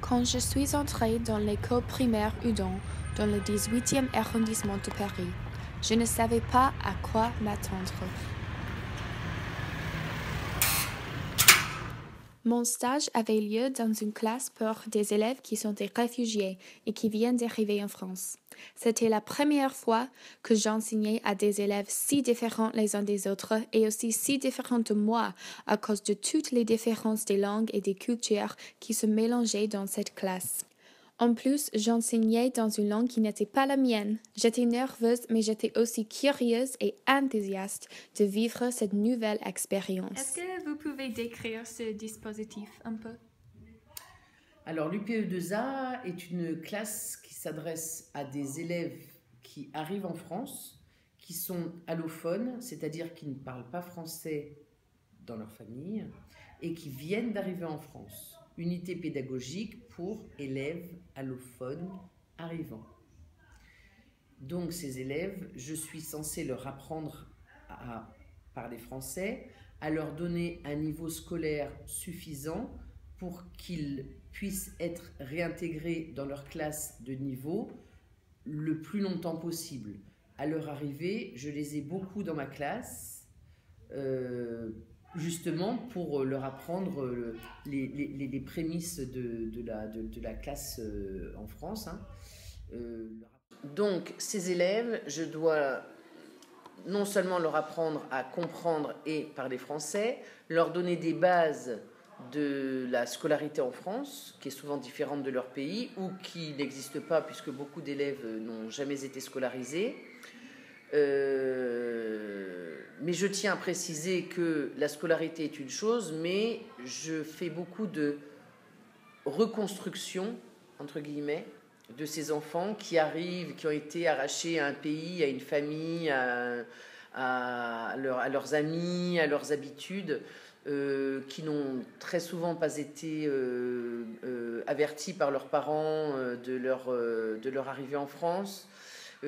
Quand je suis entrée dans l'école primaire Udon, dans le 18e arrondissement de Paris, je ne savais pas à quoi m'attendre. Mon stage avait lieu dans une classe pour des élèves qui sont des réfugiés et qui viennent d'arriver en France. C'était la première fois que j'enseignais à des élèves si différents les uns des autres et aussi si différents de moi à cause de toutes les différences des langues et des cultures qui se mélangeaient dans cette classe. En plus, j'enseignais dans une langue qui n'était pas la mienne. J'étais nerveuse, mais j'étais aussi curieuse et enthousiaste de vivre cette nouvelle expérience. Est-ce que vous pouvez décrire ce dispositif un peu? Alors, l'UPE2A est une classe qui s'adresse à des élèves qui arrivent en France, qui sont allophones, c'est-à-dire qui ne parlent pas français dans leur famille, et qui viennent d'arriver en France. Unité pédagogique pour élèves allophones arrivants. Donc, ces élèves, je suis censée leur apprendre à parler français, à leur donner un niveau scolaire suffisant pour qu'ils puissent être réintégrés dans leur classe de niveau le plus longtemps possible. À leur arrivée, je les ai beaucoup dans ma classe, justement pour leur apprendre les prémices de la classe en France. Donc, ces élèves, je dois non seulement leur apprendre à comprendre et parler français, leur donner des bases de la scolarité en France, qui est souvent différente de leur pays, ou qui n'existe pas puisque beaucoup d'élèves n'ont jamais été scolarisés. Mais je tiens à préciser que la scolarité est une chose, mais je fais beaucoup de reconstruction, entre guillemets, de ces enfants qui arrivent, qui ont été arrachés à un pays, à une famille, à leurs amis, à leurs habitudes, qui n'ont très souvent pas été avertis par leurs parents de leur arrivée en France,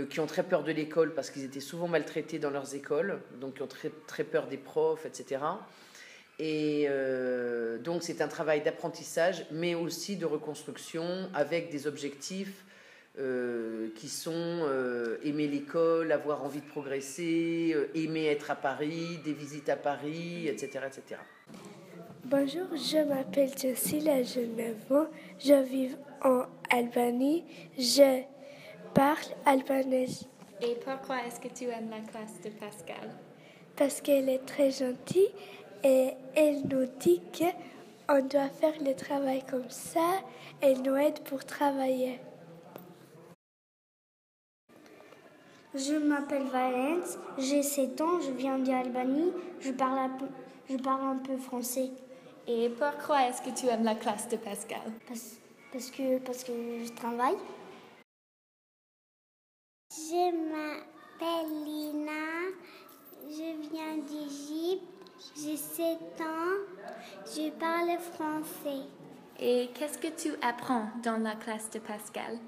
qui ont très peur de l'école parce qu'ils étaient souvent maltraités dans leurs écoles, donc qui ont très, très peur des profs, etc. Et donc c'est un travail d'apprentissage, mais aussi de reconstruction avec des objectifs qui sont aimer l'école, avoir envie de progresser, aimer être à Paris, des visites à Paris, etc. etc. Bonjour, je m'appelle Jocelyne, j'ai 9 ans, je vis en Albanie, je parle albanais. Et pourquoi est-ce que tu aimes la classe de Pascal? Parce qu'elle est très gentille et elle nous dit qu'on doit faire le travail comme ça. Elle nous aide pour travailler. Je m'appelle Valence, j'ai 7 ans, je viens d'Albanie, je parle un peu français. Et pourquoi est-ce que tu aimes la classe de Pascal? Parce que je travaille. Je m'appelle Lina, je viens d'Égypte, j'ai 7 ans, je parle français. Et qu'est-ce que tu apprends dans la classe de Pascal?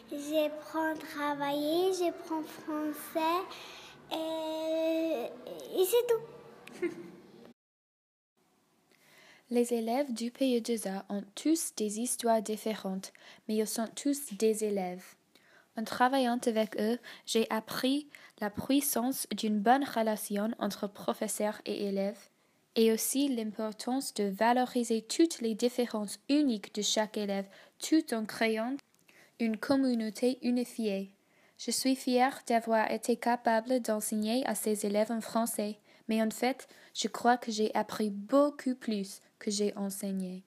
J'apprends à travailler, j'apprends français et c'est tout. Les élèves du PE2A ont tous des histoires différentes, mais ils sont tous des élèves. En travaillant avec eux, j'ai appris la puissance d'une bonne relation entre professeurs et élèves, et aussi l'importance de valoriser toutes les différences uniques de chaque élève, tout en créant une communauté unifiée. Je suis fière d'avoir été capable d'enseigner à ces élèves en français, mais en fait, je crois que j'ai appris beaucoup plus que j'ai enseigné.